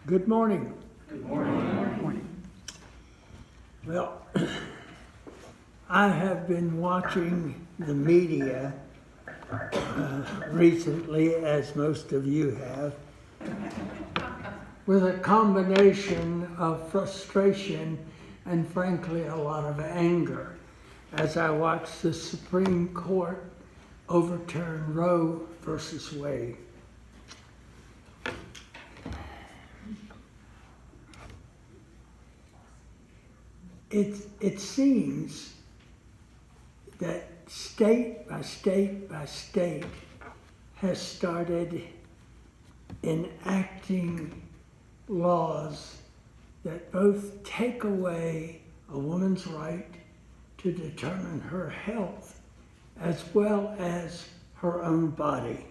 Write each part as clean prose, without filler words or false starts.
Good morning. Good morning. Well, I have been watching the media recently, as most of you have, with a combination of frustration and frankly a lot of anger as I watched the Supreme Court overturn Roe versus Wade. It seems that state by state by state has started enacting laws that both take away a woman's right to determine her health as well as her own body.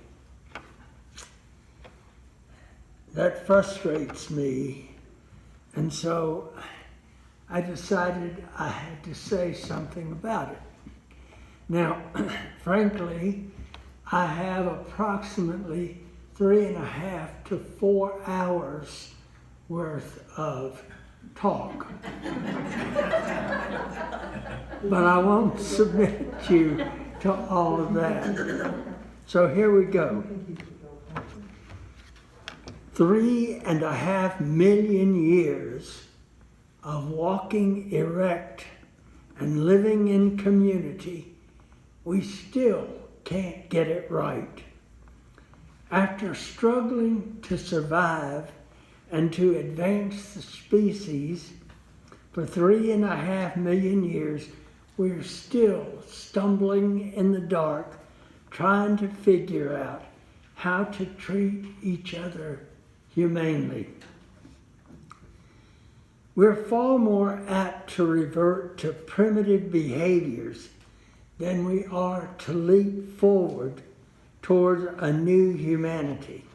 That frustrates me, and so I decided I had to say something about it. Now, frankly, I have approximately 3.5 to 4 hours worth of talk. But I won't submit you to all of that. So here we go. 3.5 million years of walking erect and living in community, we still can't get it right. After struggling to survive and to advance the species for 3.5 million years, we're still stumbling in the dark, trying to figure out how to treat each other humanely. We're far more apt to revert to primitive behaviors than we are to leap forward toward a new humanity.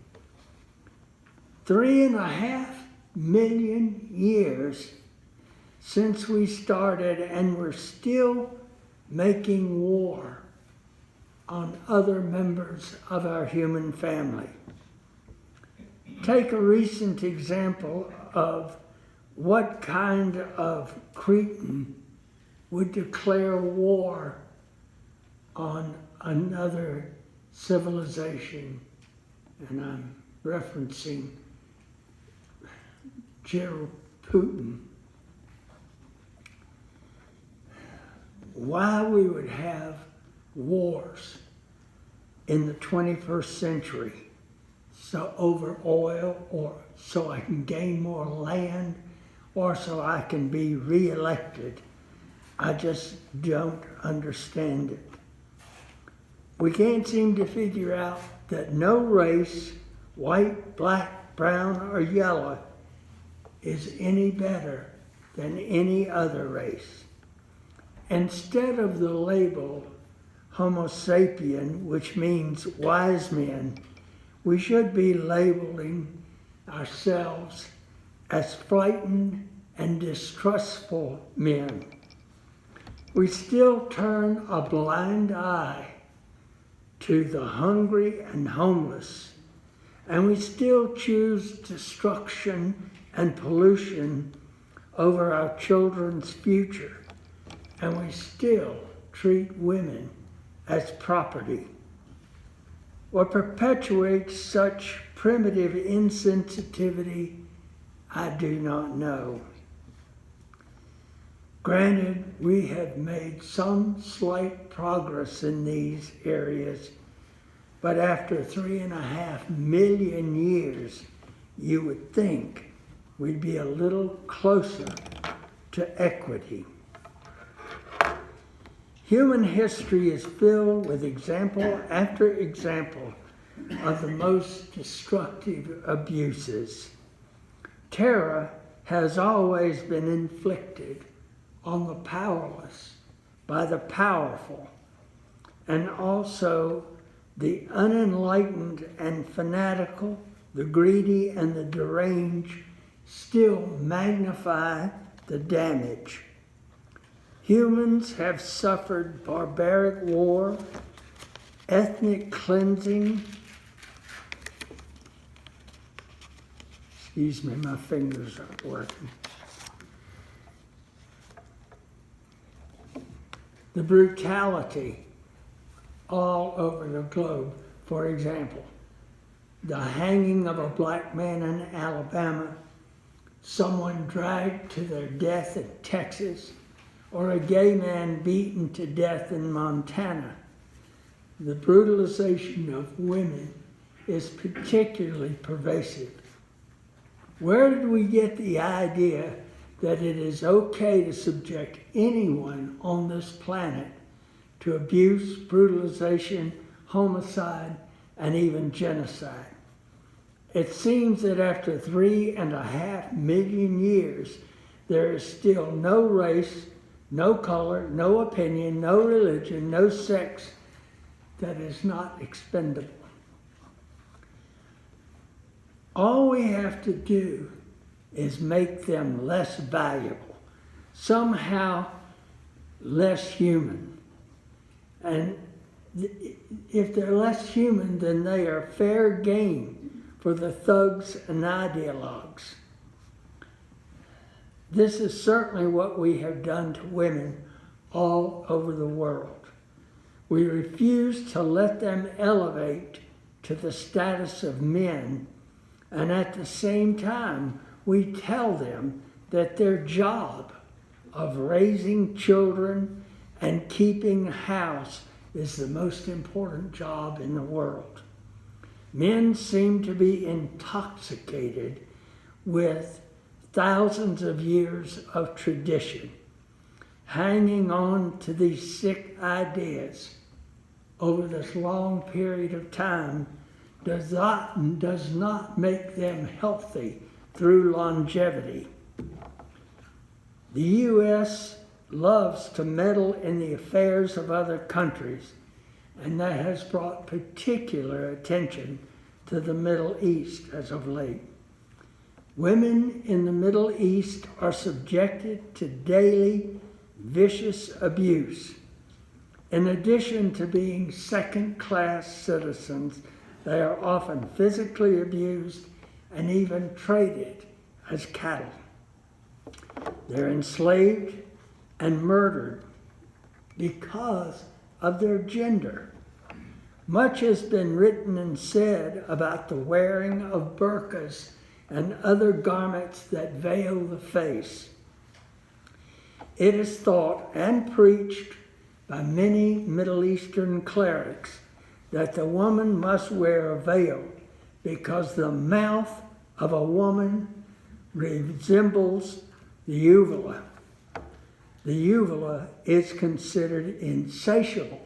3.5 million years since we started, and we're still making war on other members of our human family. Take a recent example of what kind of Cretan would declare war on another civilization, and I'm referencing General Putin. Why we would have wars in the 21st century, so over oil, or so I can gain more land, or so I can be reelected. I just don't understand it. We can't seem to figure out that no race, white, black, brown, or yellow, is any better than any other race. Instead of the label Homo sapien, which means wise men, we should be labeling ourselves as frightened and distrustful men. We still turn a blind eye to the hungry and homeless, and we still choose destruction and pollution over our children's future, and we still treat women as property. What perpetuates such primitive insensitivity, I do not know. Granted, we have made some slight progress in these areas, but after 3.5 million years, you would think we'd be a little closer to equity. Human history is filled with example after example of the most destructive abuses. Terror has always been inflicted on the powerless by the powerful, and also the unenlightened and fanatical, the greedy and the deranged still magnify the damage. Humans have suffered barbaric war, ethnic cleansing, Excuse me, my fingers aren't working. The brutality all over the globe. For example, the hanging of a black man in Alabama, someone dragged to their death in Texas, or a gay man beaten to death in Montana. The brutalization of women is particularly pervasive. Where did we get the idea that it is okay to subject anyone on this planet to abuse, brutalization, homicide, and even genocide? It seems that after 3.5 million years, there is still no race, no color, no opinion, no religion, no sex that is not expendable. All we have to do is make them less valuable, somehow less human. And if they're less human, then they are fair game for the thugs and ideologues. This is certainly what we have done to women all over the world. We refuse to let them elevate to the status of men, and at the same time, we tell them that their job of raising children and keeping a house is the most important job in the world. Men seem to be intoxicated with thousands of years of tradition, hanging on to these sick ideas over this long period of time does not make them healthy through longevity. The U.S. loves to meddle in the affairs of other countries, and that has brought particular attention to the Middle East as of late. Women in the Middle East are subjected to daily vicious abuse. In addition to being second-class citizens, they are often physically abused and even traded as cattle. They're enslaved and murdered because of their gender. Much has been written and said about the wearing of burqas and other garments that veil the face. It is thought and preached by many Middle Eastern clerics that the woman must wear a veil because the mouth of a woman resembles the uvula. The uvula is considered insatiable,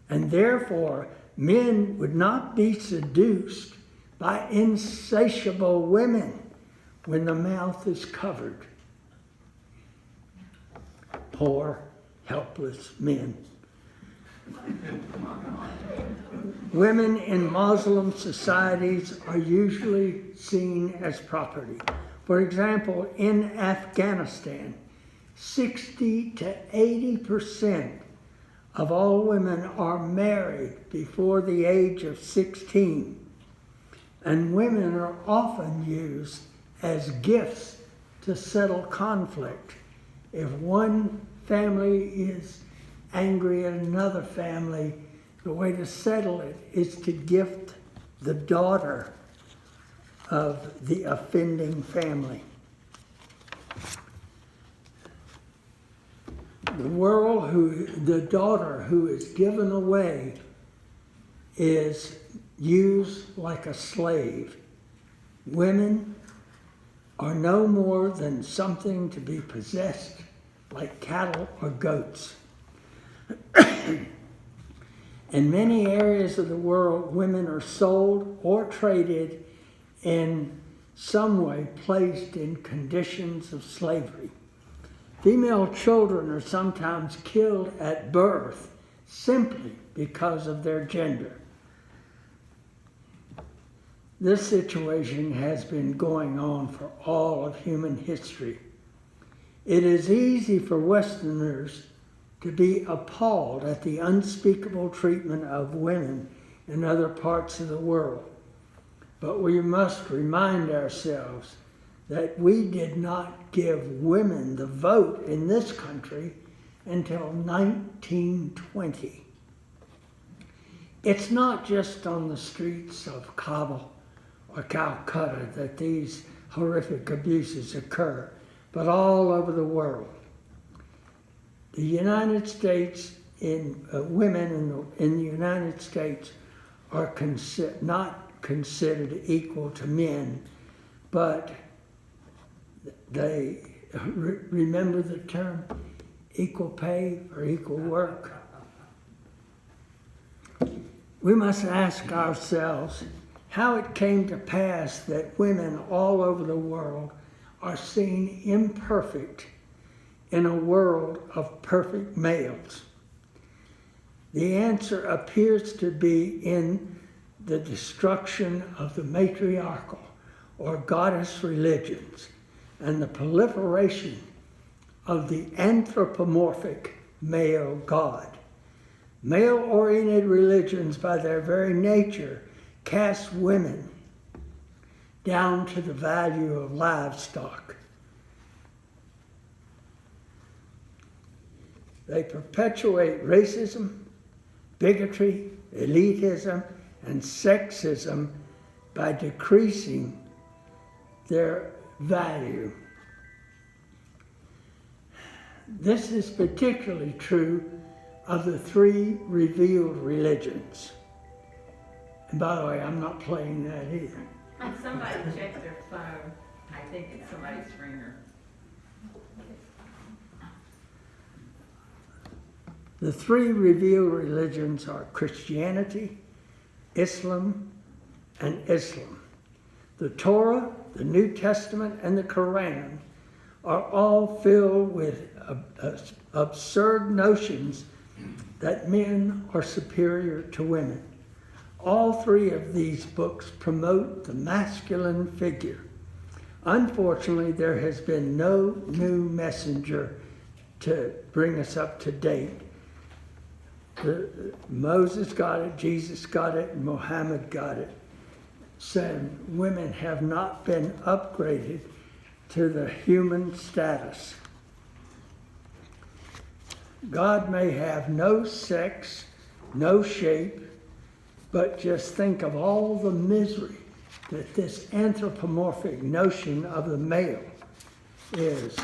and therefore men would not be seduced by insatiable women when the mouth is covered. Poor, helpless men. Women in Muslim societies are usually seen as property. For example, in Afghanistan, 60 to 80% of all women are married before the age of 16. And women are often used as gifts to settle conflict. If one family is angry at another family, the way to settle it is to gift the daughter of the offending family. The daughter who is given away is used like a slave. Women are no more than something to be possessed like cattle or goats. In many areas of the world, women are sold or traded in some way, placed in conditions of slavery. Female children are sometimes killed at birth simply because of their gender. This situation has been going on for all of human history. It is easy for Westerners to be appalled at the unspeakable treatment of women in other parts of the world. but we must remind ourselves that we did not give women the vote in this country until 1920. It's not just on the streets of Kabul or Calcutta that these horrific abuses occur, but all over the world. The United States, women in the United States are not considered equal to men, but they remember the term equal pay for equal work. We must ask ourselves how it came to pass that women all over the world are seen imperfect in a world of perfect males. The answer appears to be in the destruction of the matriarchal or goddess religions and the proliferation of the anthropomorphic male god. Male-oriented religions, by their very nature, cast women down to the value of livestock. They perpetuate racism, bigotry, elitism, and sexism by decreasing their value. This is particularly true of the three revealed religions. And by the way, I'm not playing that either. Somebody checked their phone. I think it's somebody's ringer. The three revealed religions are Christianity, Islam, and Islam. The Torah, the New Testament, and the Quran are all filled with absurd notions that men are superior to women. All three of these books promote the masculine figure. Unfortunately, there has been no new messenger to bring us up to date. Moses got it, Jesus got it, and Muhammad got it. Saying women have not been upgraded to the human status. God may have no sex, no shape, but just think of all the misery that this anthropomorphic notion of the male is.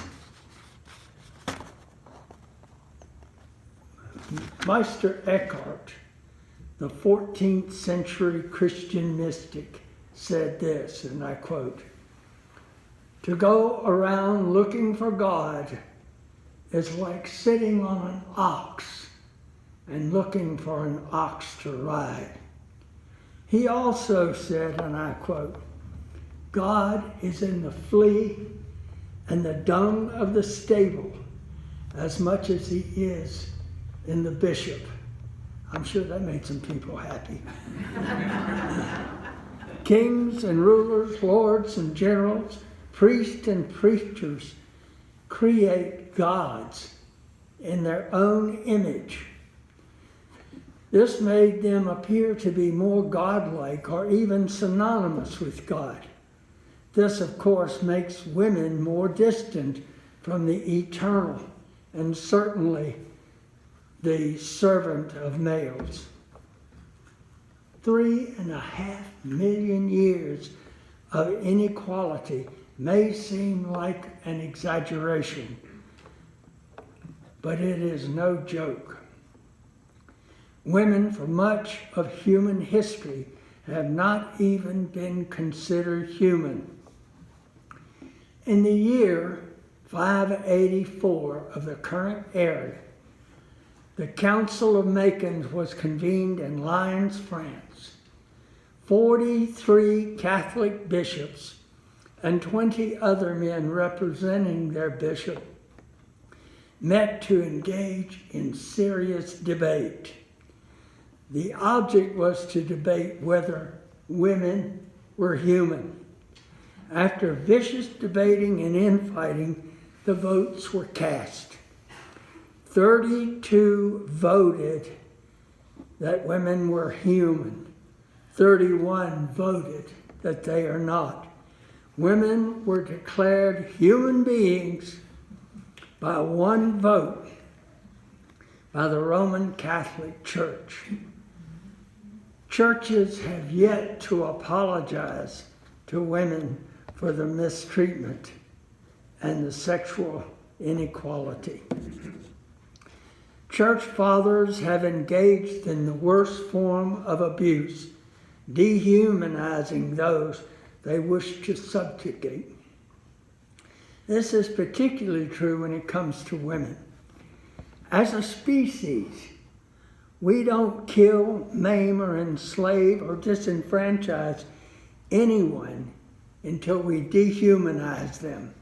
Meister Eckhart, the 14th century Christian mystic, said this, and I quote, "To go around looking for God is like sitting on an ox and looking for an ox to ride." He also said, and I quote, "God is in the flea and the dung of the stable as much as he is in the bishop." I'm sure that made some people happy. Kings and rulers, lords and generals, priests and preachers create gods in their own image. This made them appear to be more godlike or even synonymous with God. This, of course, makes women more distant from the eternal and certainly the servant of males. 3.5 million years of inequality may seem like an exaggeration, but it is no joke. Women for much of human history have not even been considered human. In the year 584 of the current era, the Council of Macon was convened in Lyons, France. 43 Catholic bishops and 20 other men representing their bishop met to engage in serious debate. The object was to debate whether women were human. After vicious debating and infighting, the votes were cast. 32 voted that women were human. 31 voted that they are not. Women were declared human beings by one vote by the Roman Catholic Church. Churches have yet to apologize to women for the mistreatment and the sexual inequality. Church fathers have engaged in the worst form of abuse, dehumanizing those they wish to subjugate. This is particularly true when it comes to women. As a species, we don't kill, maim, or enslave or disenfranchise anyone until we dehumanize them,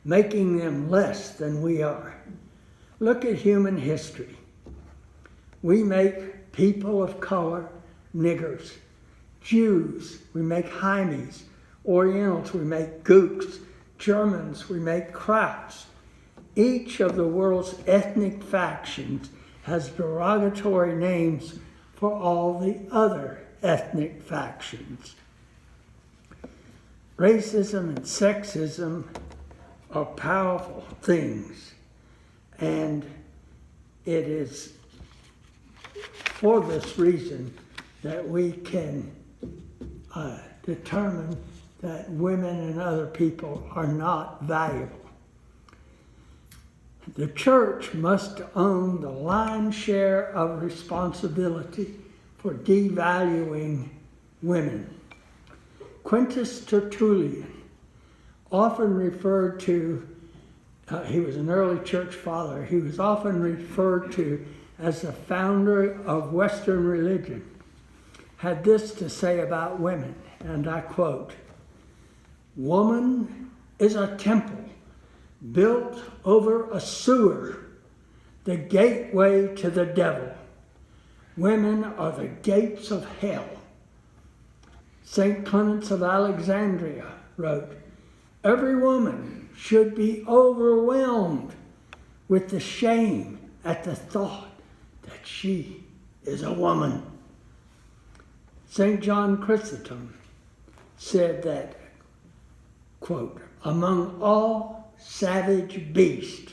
making them less than we are. Look at human history. We make people of color niggers. Jews, we make Heimies. Orientals, we make Gooks. Germans, we make Krauts. Each of the world's ethnic factions has derogatory names for all the other ethnic factions. Racism and sexism are powerful things, and it is for this reason that we can determine that women and other people are not valuable. The church must own the lion's share of responsibility for devaluing women. Quintus Tertullian, often referred to, he was an early church father, he was often referred to as the founder of Western religion, had this to say about women, and I quote, "Woman is a temple built over a sewer, the gateway to the devil. Women are the gates of hell." St. Clement of Alexandria wrote, "Every woman should be overwhelmed with the shame at the thought that she is a woman." St. John Chrysostom said that, quote, "Among all savage beasts,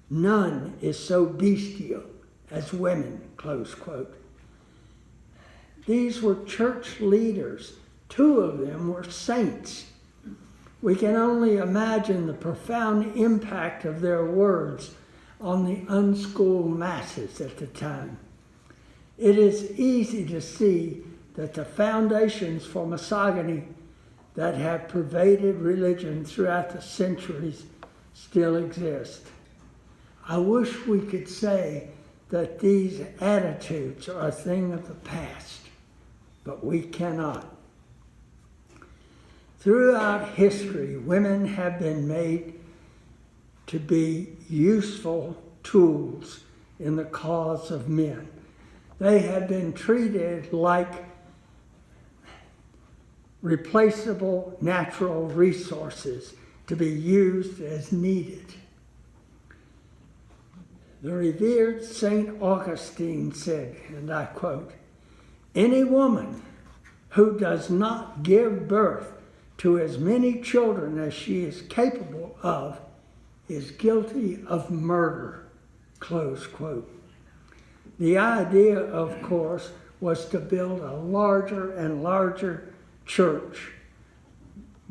none is so bestial as women," close quote. These were church leaders. 2 of them were saints. We can only imagine the profound impact of their words on the unschooled masses at the time. It is easy to see that the foundations for misogyny that have pervaded religion throughout the centuries still exist. I wish we could say that these attitudes are a thing of the past, but we cannot. Throughout history, women have been made to be useful tools in the cause of men. They have been treated like replaceable natural resources to be used as needed. The revered St. Augustine said, and I quote, "Any woman who does not give birth to as many children as she is capable of is guilty of murder," close quote. The idea, of course, was to build a larger and larger church,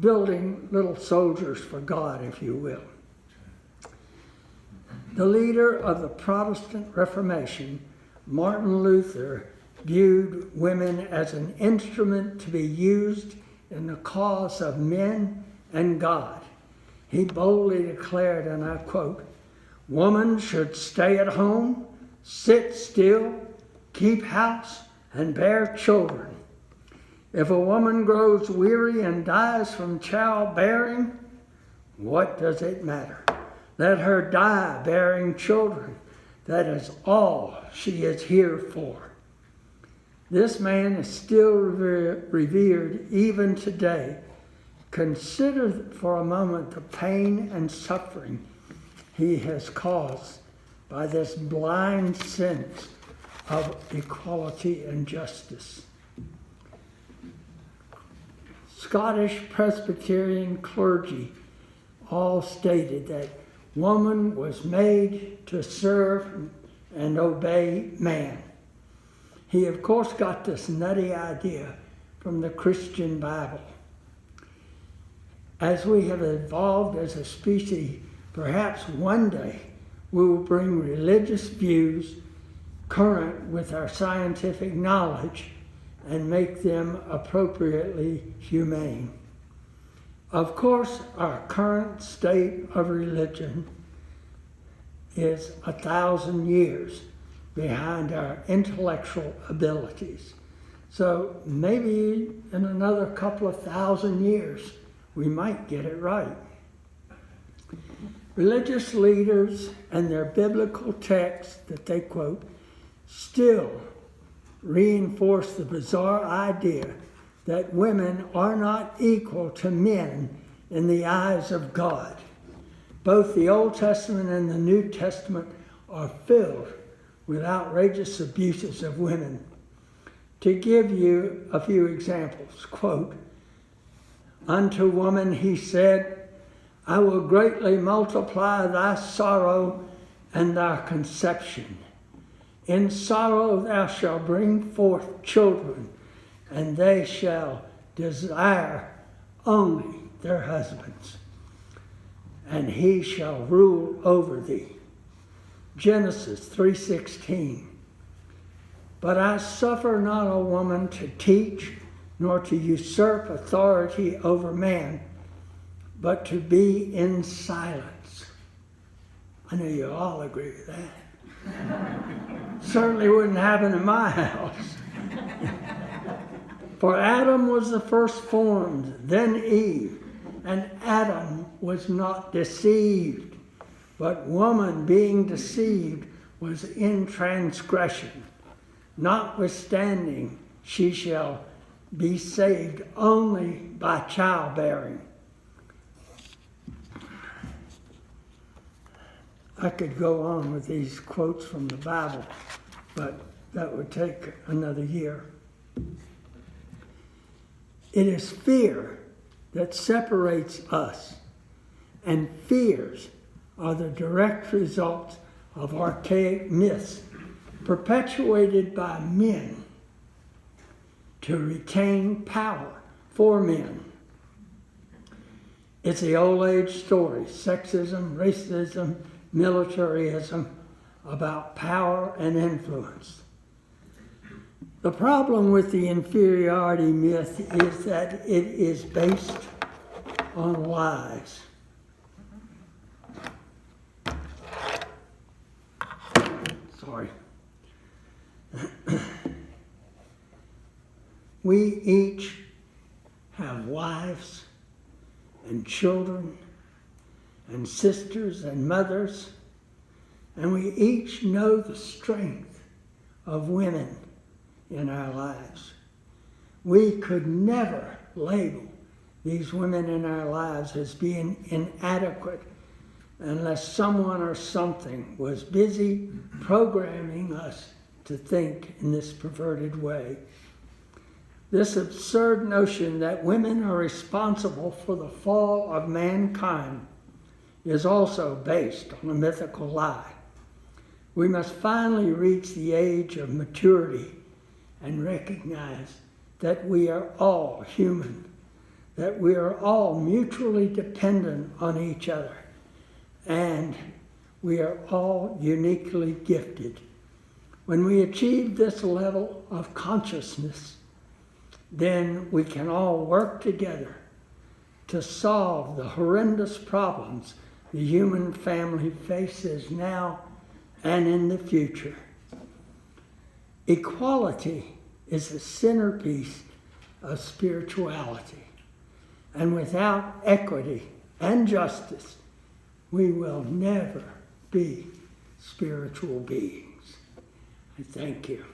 building little soldiers for God, if you will. The leader of the Protestant Reformation, Martin Luther, viewed women as an instrument to be used in the cause of men and God. He boldly declared, and I quote, "Woman should stay at home, sit still, keep house, and bear children. If a woman grows weary and dies from childbearing, what does it matter? Let her die bearing children. That is all she is here for." This man is still revered even today. Consider for a moment the pain and suffering he has caused by this blind sense of equality and justice. Scottish Presbyterian clergy all stated that woman was made to serve and obey man. He, of course, got this nutty idea from the Christian Bible. As we have evolved as a species, perhaps one day we will bring religious views current with our scientific knowledge and make them appropriately humane. Of course, our current state of religion is 1,000 years behind our intellectual abilities. So maybe in another couple of thousand years, we might get it right. Religious leaders and their biblical texts that they quote still reinforce the bizarre idea that women are not equal to men in the eyes of God. Both the Old Testament and the New Testament are filled with outrageous abuses of women. To give you a few examples, quote, "Unto woman he said, I will greatly multiply thy sorrow and thy conception. In sorrow thou shalt bring forth children, and they shall desire only their husbands, and he shall rule over thee." Genesis 3:16. "But I suffer not a woman to teach, nor to usurp authority over man, but to be in silence." I know you all agree with that. Certainly wouldn't happen in my house. "For Adam was the first formed, then Eve, and Adam was not deceived, but woman being deceived was in transgression. Notwithstanding, she shall be saved only by childbearing." I could go on with these quotes from the Bible, but that would take another year. It is fear that separates us, and fears are the direct result of archaic myths perpetuated by men to retain power for men. It's the old age story, sexism, racism, militarism, about power and influence. The problem with the inferiority myth is that it is based on lies. Sorry. We each have wives and children and sisters and mothers, and we each know the strength of women in our lives. We could never label these women in our lives as being inadequate unless someone or something was busy programming us to think in this perverted way. This absurd notion that women are responsible for the fall of mankind is also based on a mythical lie. We must finally reach the age of maturity and recognize that we are all human, that we are all mutually dependent on each other, and we are all uniquely gifted. When we achieve this level of consciousness, then we can all work together to solve the horrendous problems the human family faces now and in the future. Equality is the centerpiece of spirituality, and without equity and justice, we will never be spiritual beings. I thank you.